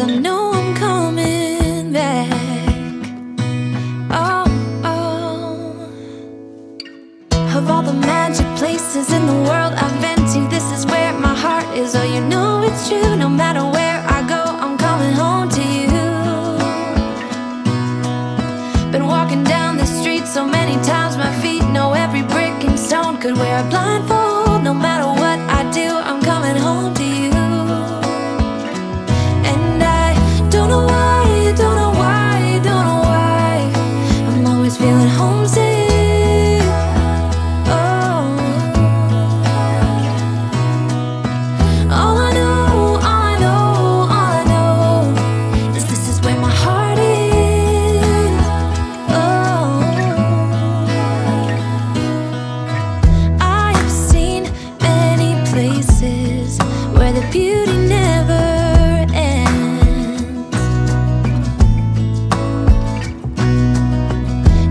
I know I'm coming back. Oh, oh. Of all the magic places in the world I've been to, this is where my heart is. Oh, you know it's true. No matter where I go, I'm coming home to you. Been walking down the street so many times, my feet know every brick and stone. Could wear a blindfold. No matter what I do, I'm coming home to you. And I don't know why, don't know why, don't know why I'm always feeling homesick. Oh, all I know, all I know, all I know is this is where my heart is. Oh, I have seen many places where the beauty never ends.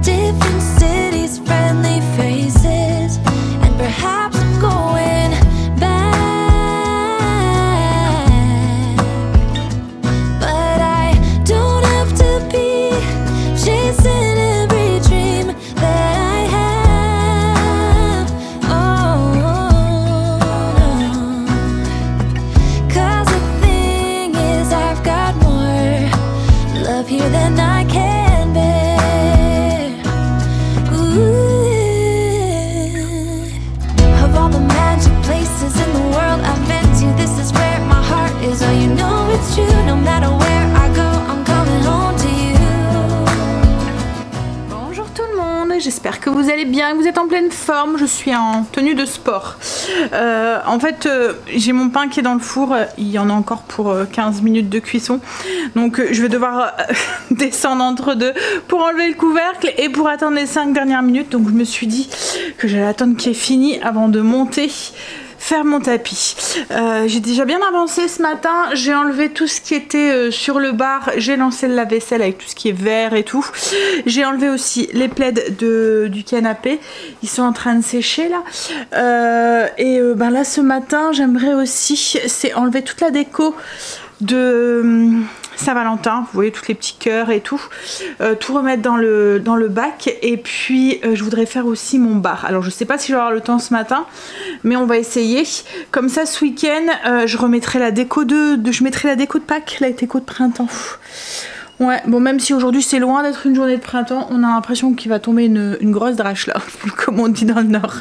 Different cities, friendly faces, and perhaps I'm going back. But I don't have to be chasing every dream that I have. Oh, no. 'Cause the thing is, I've got more love here than I can bear. Ooh. Of all the magic places in the world I've been to, this is where my heart is. Oh, you know it's true. No matter where I go, I'm coming home to you. Bonjour tout le monde, j'espère que vous allez bien, que vous êtes en pleine forme. Je suis en tenue de sport. En fait, j'ai mon pain qui est dans le four. Il y en a encore pour 15 minutes de cuisson. Donc je vais devoir descendre entre deux pour enlever le couvercle et pour attendre les 5 dernières minutes. Donc je me suis dit que j'allais attendre qu'il est fini avant de monter faire mon tapis. J'ai déjà bien avancé ce matin, j'ai enlevé tout ce qui était sur le bar, j'ai lancé le lave-vaisselle avec tout ce qui est vert et tout. J'ai enlevé aussi les plaids du canapé, ils sont en train de sécher là. Ben là ce matin j'aimerais aussi, c'est enlever toute la déco de Saint-Valentin, vous voyez tous les petits cœurs et tout, tout remettre dans le bac. Et puis je voudrais faire aussi mon bar. Alors je sais pas si je vais avoir le temps ce matin, mais on va essayer. Comme ça ce week-end je remettrai la déco je mettrai la déco de Pâques, la déco de printemps. Ouais, bon, même si aujourd'hui c'est loin d'être une journée de printemps, on a l'impression qu'il va tomber une grosse drache là, comme on dit dans le nord.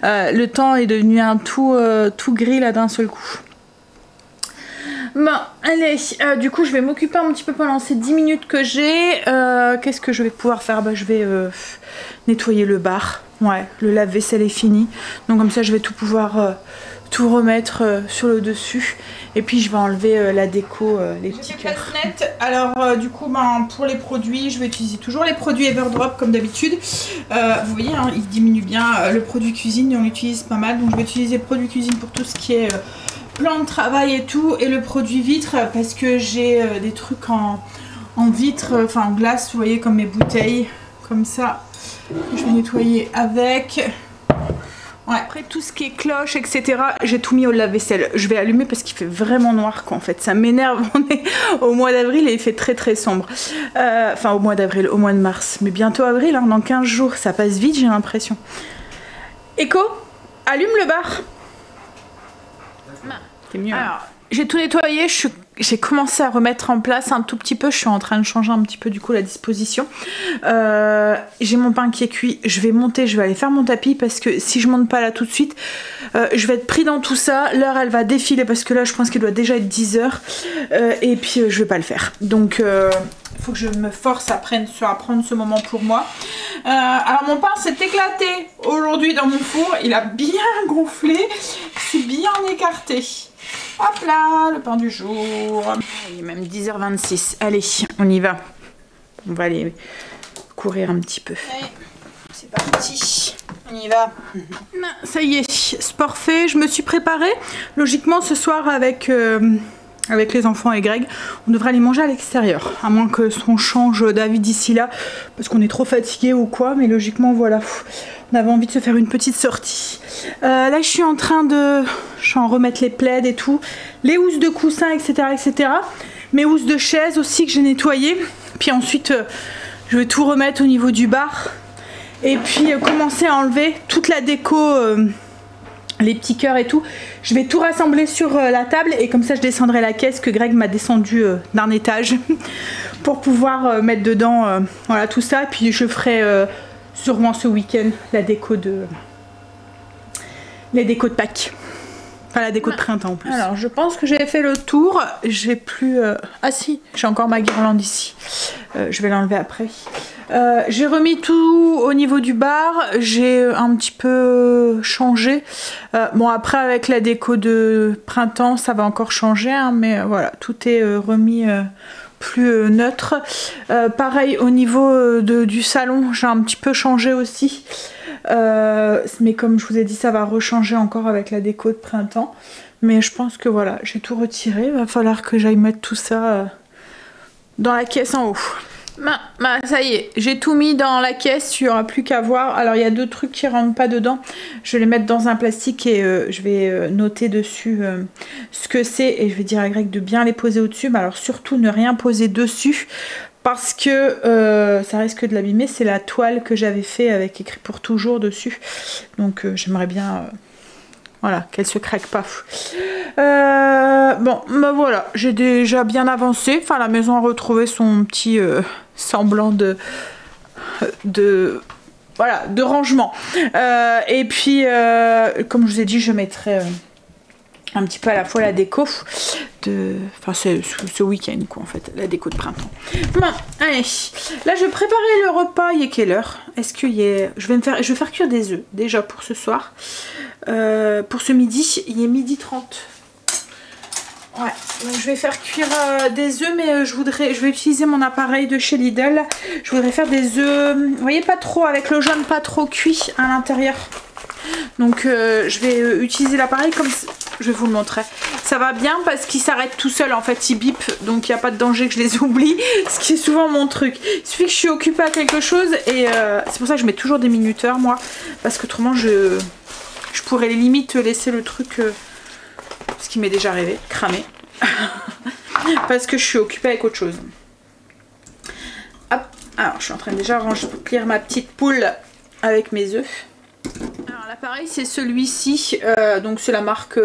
Le temps est devenu un tout gris là d'un seul coup. Bon, allez, du coup je vais m'occuper un petit peu pendant ces 10 minutes que j'ai. Qu'est-ce que je vais pouvoir faire? Bah, je vais nettoyer le bar. Ouais, le lave-vaisselle est fini. Donc comme ça je vais tout pouvoir tout remettre sur le dessus. Et puis je vais enlever la déco, les petits cœurs. Alors du coup pour les produits, je vais utiliser toujours les produits Everdrop comme d'habitude. Vous voyez, hein, il diminue bien le produit cuisine et on l'utilise pas mal. Donc je vais utiliser le produit cuisine pour tout ce qui est plan de travail et tout, et le produit vitre parce que j'ai des trucs en vitre, enfin en glace, vous voyez, comme mes bouteilles, comme ça. Je vais nettoyer avec. Ouais. Après tout ce qui est cloche, etc., j'ai tout mis au lave-vaisselle. Je vais allumer parce qu'il fait vraiment noir quoi, en fait. Ça m'énerve, on est au mois d'avril et il fait très sombre. Enfin au mois d'avril, au mois de mars. Mais bientôt avril, hein, dans 15 jours, ça passe vite j'ai l'impression. Echo, allume le bar. C'est mieux. Alors, j'ai tout nettoyé, j'ai commencé à remettre en place un tout petit peu, je suis en train de changer un petit peu du coup la disposition. J'ai mon pain qui est cuit, je vais monter, je vais aller faire mon tapis parce que si je monte pas là tout de suite, je vais être pris dans tout ça. L'heure elle va défiler parce que là je pense qu'il doit déjà être 10 h et puis je vais pas le faire. Donc il faut que je me force à prendre ce moment pour moi. Alors mon pain s'est éclaté aujourd'hui dans mon four, il a bien gonflé, c'est bien écarté. Hop là, le pain du jour. Il est même 10 h 26. Allez, on y va. On va aller courir un petit peu. Allez, c'est parti. On y va. Ça y est, sport fait. Je me suis préparée. Logiquement, ce soir, avec les enfants et Greg, on devrait aller manger à l'extérieur. À moins que on change d'avis d'ici là, parce qu'on est trop fatigué ou quoi. Mais logiquement, voilà. On avait envie de se faire une petite sortie. Là, je suis en remettre les plaids et tout, les housses de coussin, etc., etc. mes housses de chaise aussi que j'ai nettoyées. Puis ensuite, je vais tout remettre au niveau du bar. Et puis commencer à enlever toute la déco, les petits cœurs et tout. Je vais tout rassembler sur la table et comme ça je descendrai la caisse que Greg m'a descendue d'un étage pour pouvoir mettre dedans voilà tout ça. Et puis je ferai sûrement ce week-end la déco de Pâques. Enfin la déco de printemps en plus. Alors je pense que j'ai fait le tour. J'ai plus... Ah si, j'ai encore ma guirlande ici. Je vais l'enlever après. J'ai remis tout au niveau du bar. J'ai un petit peu changé. Bon après avec la déco de printemps ça va encore changer. Hein, mais voilà, tout est remis plus neutre. Pareil au niveau du salon, j'ai un petit peu changé aussi. Mais comme je vous ai dit ça va rechanger encore avec la déco de printemps, mais je pense que voilà j'ai tout retiré. Il va falloir que j'aille mettre tout ça dans la caisse en haut. Ça y est, j'ai tout mis dans la caisse, il n'y aura plus qu'à voir. Alors il y a 2 trucs qui rentrent pas dedans, je vais les mettre dans un plastique et je vais noter dessus ce que c'est et je vais dire à Greg de bien les poser au dessus, mais alors surtout ne rien poser dessus parce que ça risque de l'abîmer. C'est la toile que j'avais fait avec écrit pour toujours dessus, donc j'aimerais bien voilà, qu'elle se craque pas. Bon, ben voilà, j'ai déjà bien avancé. Enfin, la maison a retrouvé son petit semblant de rangement. Et puis, comme je vous ai dit, je mettrai un petit peu à la fois la déco enfin ce week-end quoi en fait, la déco de printemps. Bon, allez, là je vais préparer le repas. Il est quelle heure? Est-ce qu'il y a... je vais faire cuire des œufs déjà pour ce soir. Pour ce midi, il est 12h30. Ouais, donc je vais faire cuire des œufs, mais je vais utiliser mon appareil de chez Lidl. Je voudrais faire des œufs, vous voyez, pas trop, avec le jaune pas trop cuit à l'intérieur. Donc je vais utiliser l'appareil comme ça. Je vais vous le montrer. Ça va bien parce qu'il s'arrête tout seul en fait, il bip, donc il n'y a pas de danger que je les oublie, ce qui est souvent mon truc. Il suffit que je suis occupée à quelque chose et c'est pour ça que je mets toujours des minuteurs moi, parce qu'autrement je pourrais les limites laisser le truc, ce qui m'est déjà arrivé, cramer, parce que je suis occupée avec autre chose. Hop, alors je suis en train de déjà remplir ma petite poule avec mes œufs. Alors l'appareil c'est celui-ci, donc c'est la marque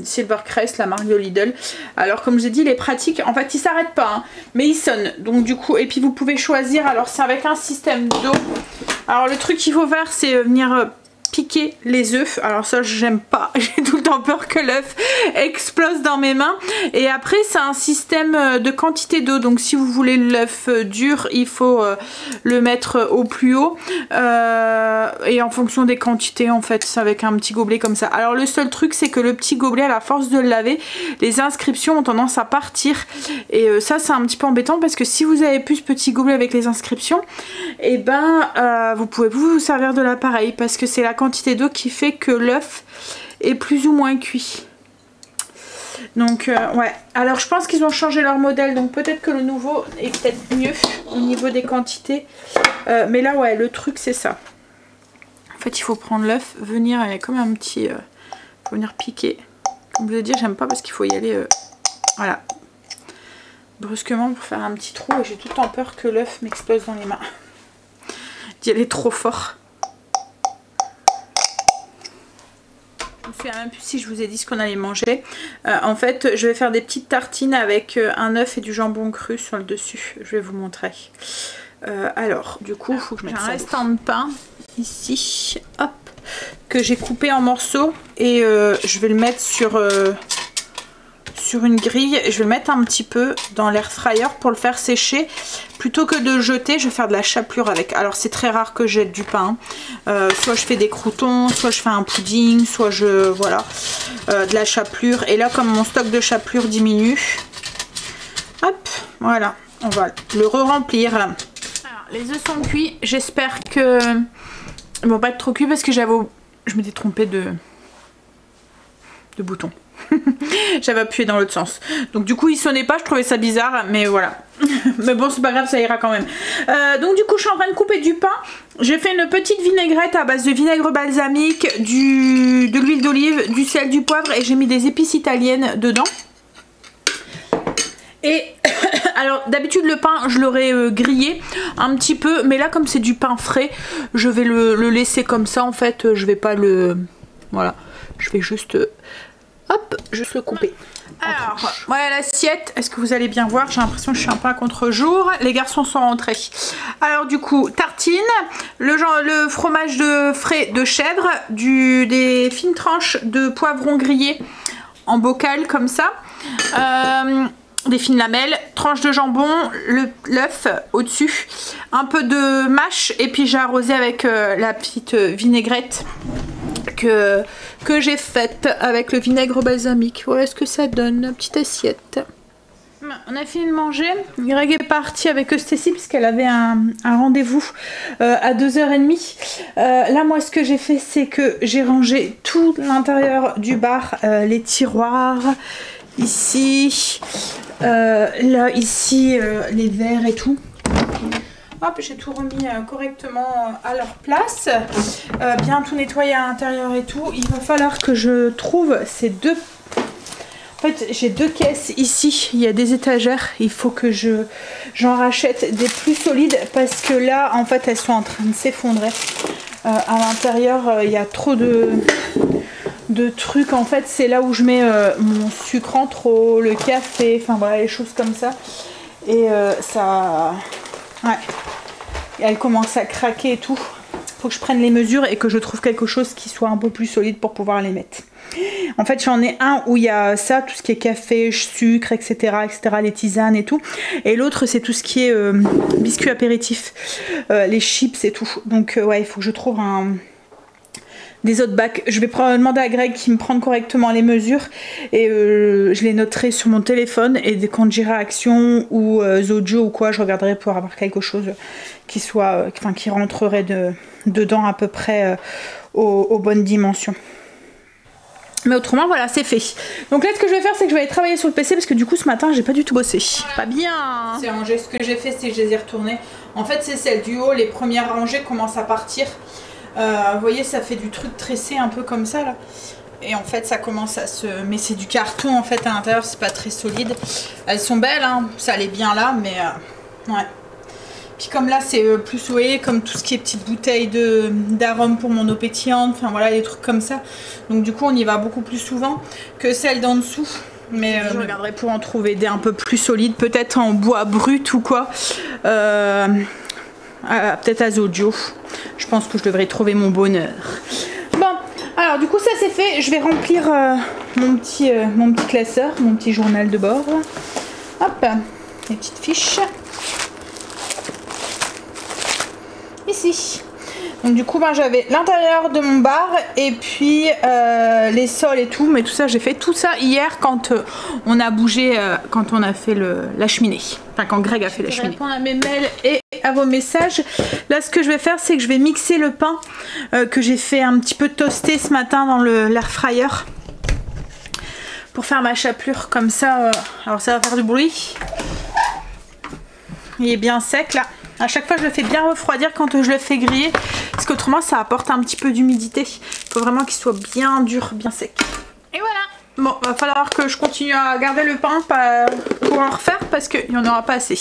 Silvercrest, la marque de Lidl. Alors comme je vous ai dit il est pratique, en fait il s'arrête pas hein, mais il sonne, donc du coup, et puis vous pouvez choisir, alors c'est avec un système d'eau. Alors le truc qu'il faut faire c'est venir piquer les œufs. Alors ça j'aime pas, j'ai tout le temps peur que l'œuf explose dans mes mains. Et après c'est un système de quantité d'eau, donc si vous voulez l'œuf dur il faut le mettre au plus haut et en fonction des quantités en fait, c'est avec un petit gobelet comme ça. Alors le seul truc c'est que le petit gobelet, à la force de le laver, les inscriptions ont tendance à partir et ça c'est un petit peu embêtant, parce que si vous avez plus ce petit gobelet avec les inscriptions, et ben vous pouvez vous servir de l'appareil, parce que c'est la quantité d'eau qui fait que l'œuf est plus ou moins cuit. Donc ouais, alors je pense qu'ils ont changé leur modèle, donc peut-être que le nouveau est peut-être mieux au niveau des quantités, mais là ouais, le truc c'est ça. En fait il faut prendre l'œuf, venir, il y a comme un petit faut venir piquer, comme je vous ai dit j'aime pas parce qu'il faut y aller voilà, brusquement pour faire un petit trou, et j'ai tout le temps peur que l'œuf m'explose dans les mains, d'y aller trop fort. Je ne sais même plus si je vous ai dit ce qu'on allait manger. En fait, je vais faire des petites tartines avec un œuf et du jambon cru sur le dessus. Je vais vous montrer. Alors, du coup, il faut que je mette un restant de pain ici, hop, que j'ai coupé en morceaux, et je vais le mettre sur une grille. Je vais le mettre un petit peu dans l'air fryer pour le faire sécher. Plutôt que de le jeter, je vais faire de la chapelure avec. Alors c'est très rare que je jette du pain. Soit je fais des croûtons, soit je fais un pudding, soit je... voilà. De la chapelure. Et là, comme mon stock de chapelure diminue, hop, voilà. On va le re-remplir. Alors, les œufs sont cuits. J'espère que... ils vont pas être trop cuits, parce que je m'étais trompée de bouton. J'avais appuyé dans l'autre sens, donc du coup il sonnait pas, je trouvais ça bizarre, mais voilà. Mais bon c'est pas grave, ça ira quand même. Donc du coup je suis en train de couper du pain. J'ai fait une petite vinaigrette à base de vinaigre balsamique, de l'huile d'olive, du sel, du poivre, et j'ai mis des épices italiennes dedans. Et Alors d'habitude le pain je l'aurais grillé un petit peu, mais là comme c'est du pain frais, je vais le laisser comme ça en fait, je vais pas le... Voilà, je vais juste... hop, juste le couper. Alors, voilà l'assiette. Est-ce que vous allez bien voir? J'ai l'impression que je suis un peu à contre-jour. Les garçons sont rentrés. Alors du coup, tartine, le fromage de frais de chèvre, des fines tranches de poivron grillé en bocal comme ça, des fines lamelles, tranches de jambon, l'œuf au-dessus, un peu de mâche et puis j'ai arrosé avec la petite vinaigrette que j'ai faite avec le vinaigre balsamique. Voilà ce que ça donne, une petite assiette. On a fini de manger. Greg est parti avec Stécie puisqu'elle avait un rendez-vous à 2h30. Là moi ce que j'ai fait c'est que j'ai rangé tout l'intérieur du bar, les tiroirs, ici, là, ici, les verres et tout. Hop, j'ai tout remis correctement à leur place. Bien tout nettoyer à l'intérieur et tout. Il va falloir que je trouve ces deux... En fait, j'ai deux caisses ici. Il y a des étagères. Il faut que j'en rachète des plus solides parce que là, en fait, elles sont en train de s'effondrer. À l'intérieur, il y a trop de trucs. En fait, c'est là où je mets mon sucre en trop, le café, enfin voilà, les choses comme ça. Et ça... Ouais. Et elle commence à craquer et tout. Faut que je prenne les mesures et que je trouve quelque chose qui soit un peu plus solide pour pouvoir les mettre. En fait, j'en ai un où il y a ça, tout ce qui est café, sucre, etc., les tisanes et tout. Et l'autre, c'est tout ce qui est biscuits apéritifs, les chips et tout. Donc, ouais, il faut que je trouve des autres bacs. Je vais demander à Greg qui me prenne correctement les mesures et je les noterai sur mon téléphone et quand j'irai à Action ou Zojo ou quoi, je regarderai pour avoir quelque chose qui soit, qui rentrerait dedans à peu près aux bonnes dimensions. Mais autrement, voilà, c'est fait. Donc là, ce que je vais faire, c'est que je vais aller travailler sur le PC parce que du coup, ce matin, j'ai pas du tout bossé. Voilà. Pas bien. C'est rangé. Ce que j'ai fait, c'est que je les ai retournés. En fait, c'est celle du haut. Les premières rangées commencent à partir. Vous voyez, ça fait du truc tressé un peu comme ça là. Et en fait, ça commence à se... Mais c'est du carton en fait à l'intérieur, c'est pas très solide. Elles sont belles, hein, ça allait bien là, mais ouais. Puis comme là, c'est plus, vous voyez, comme tout ce qui est petites bouteilles d'arômes pour mon eau pétillante, enfin voilà, des trucs comme ça. Donc du coup, on y va beaucoup plus souvent que celle d'en dessous. Mais je regarderai pour en trouver des un peu plus solides, peut-être en bois brut ou quoi. Peut-être à Zodio. Je pense que je devrais trouver mon bonheur. Bon, alors du coup ça c'est fait. Je vais remplir mon petit classeur, mon petit journal de bord. Hop, les petites fiches. Ici. Donc du coup ben, j'avais l'intérieur de mon bar et puis les sols et tout. Mais tout ça j'ai fait tout ça hier quand on a bougé, quand on a fait la cheminée. Enfin quand Greg a fait la cheminée. Je vais répondre à mes mails et à vos messages. Là ce que je vais faire c'est que je vais mixer le pain que j'ai fait un petit peu toaster ce matin dans l'air fryer pour faire ma chapelure comme ça. Alors ça va faire du bruit. Il est bien sec là. À chaque fois je le fais bien refroidir quand je le fais griller parce qu'autrement ça apporte un petit peu d'humidité. Il faut vraiment qu'il soit bien dur, bien sec. Et voilà. Bon, va falloir que je continue à garder le pain pour en refaire parce qu'il n'y en aura pas assez.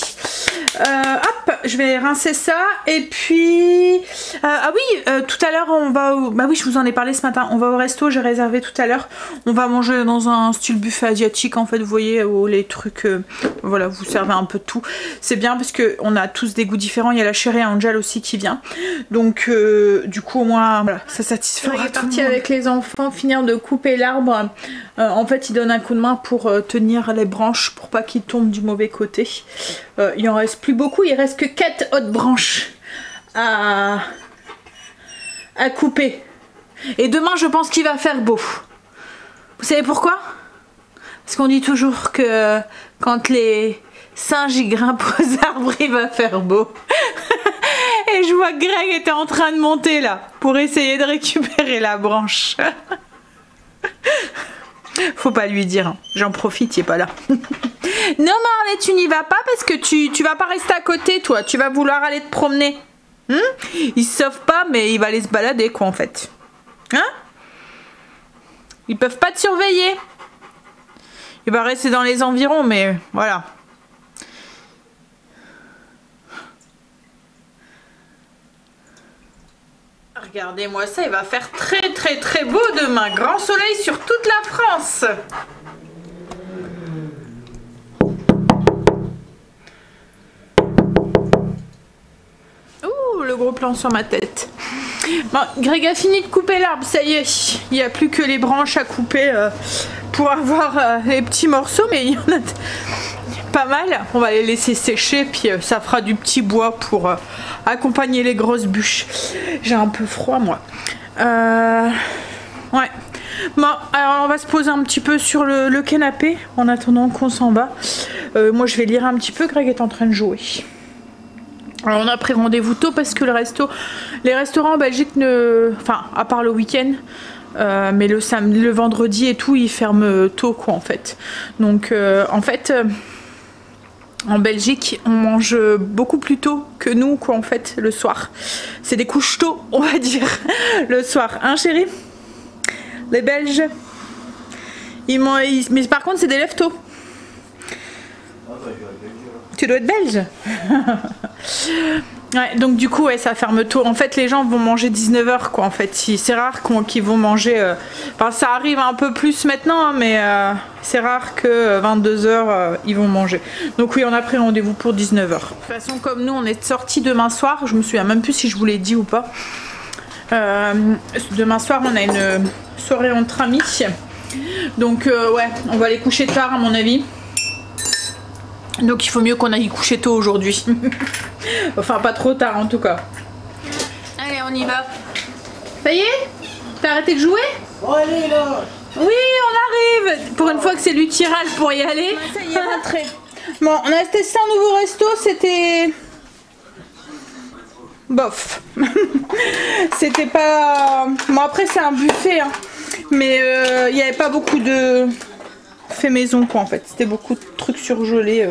Hop, je vais rincer ça et puis... ah oui, tout à l'heure on va au... Bah oui, je vous en ai parlé ce matin. On va au resto, j'ai réservé tout à l'heure. On va manger dans un style buffet asiatique en fait, vous voyez, où les trucs... voilà, vous servez un peu de tout. C'est bien parce qu'on a tous des goûts différents. Il y a la chérie Angel aussi qui vient. Donc du coup au moins, voilà, ça satisfera tout le monde. Parti avec les enfants, finir de couper l'arbre. En fait, il donne un coup de main pour tenir les branches pour pas qu'ils tombent du mauvais côté. Il en reste plus beaucoup, il reste que 4 autres branches à couper. Et demain, je pense qu'il va faire beau. Vous savez pourquoi? Parce qu'on dit toujours que quand les singes y grimpent aux arbres, il va faire beau. Et je vois que Greg était en train de monter là pour essayer de récupérer la branche. Faut pas lui dire, hein. J'en profite, il est pas là. Non Marley, tu n'y vas pas parce que tu vas pas rester à côté toi, tu vas vouloir aller te promener. Il se sauve pas mais il va aller se balader quoi en fait. Hein? Ils peuvent pas te surveiller. Il va rester dans les environs mais voilà. Regardez-moi ça, il va faire très très très beau demain. Grand soleil sur toute la France. Ouh, le gros plan sur ma tête. Bon, Greg a fini de couper l'arbre, ça y est. Il n'y a plus que les branches à couper pour avoir les petits morceaux, mais il y en a pas mal. On va les laisser sécher, puis ça fera du petit bois pour accompagner les grosses bûches. J'ai un peu froid, moi. Ouais. Bon, alors on va se poser un petit peu sur le canapé en attendant qu'on s'en va. Moi, je vais lire un petit peu. Greg est en train de jouer. Alors on a pris rendez-vous tôt parce que les restaurants en Belgique enfin à part le week-end, mais le vendredi et tout ils ferment tôt quoi en fait. Donc en fait en Belgique on mange beaucoup plus tôt que nous quoi en fait le soir. C'est des couches tôt on va dire le soir, hein chérie? Les Belges mais par contre c'est des lève tôt. Tu dois être belge. Ouais, donc du coup ouais, ça ferme tôt. En fait les gens vont manger 19h quoi en fait. C'est rare qu'ils vont manger enfin ça arrive un peu plus maintenant hein, mais c'est rare que 22h ils vont manger. Donc oui on a pris rendez-vous pour 19h. De toute façon comme nous on est sortis demain soir, je me souviens même plus si je vous l'ai dit ou pas. Demain soir on a une soirée entre amis. Donc ouais on va aller coucher tard à mon avis. Donc il faut mieux qu'on aille coucher tôt aujourd'hui. Enfin pas trop tard en tout cas. Allez on y va. Ça y est? T'as arrêté de jouer? Oh allez là. Oui on arrive. Pour une fois que c'est lui qui râle pour y aller. Ça y est rentré. Bon on a testé un nouveau resto, c'était... bof. C'était pas... Bon après c'est un buffet hein. Mais il n'y avait pas beaucoup de... fait maison quoi en fait, c'était beaucoup de trucs surgelés,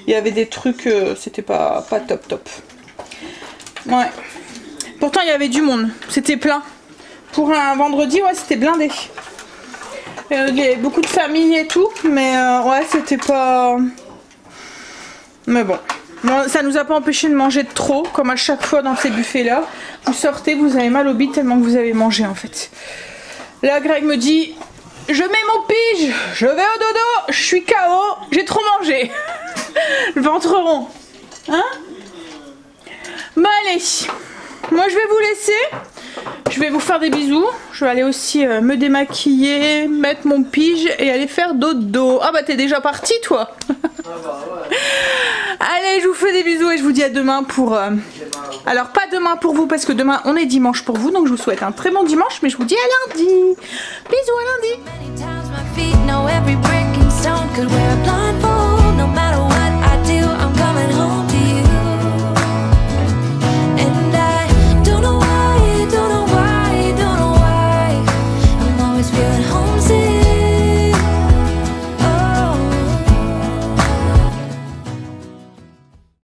il y avait des trucs, c'était pas top. Ouais. Pourtant il y avait du monde, c'était plein. Pour un vendredi ouais c'était blindé. Il y avait beaucoup de familles et tout, mais ouais c'était pas... Mais bon. Bon, ça nous a pas empêché de manger de trop, comme à chaque fois dans ces buffets là. Vous sortez, vous avez mal au bide tellement que vous avez mangé en fait. Là Greg me dit... Je mets mon pige, je vais au dodo, je suis KO, j'ai trop mangé. Le ventre rond. Hein? Bon allez, moi je vais vous laisser. Je vais vous faire des bisous. Je vais aller aussi me démaquiller, mettre mon pige et aller faire dodo. Ah bah t'es déjà parti toi. Allez, je vous fais des bisous et je vous dis à demain pour... Alors pas demain pour vous parce que demain on est dimanche pour vous. Donc je vous souhaite un très bon dimanche mais je vous dis à lundi. Bisous à lundi.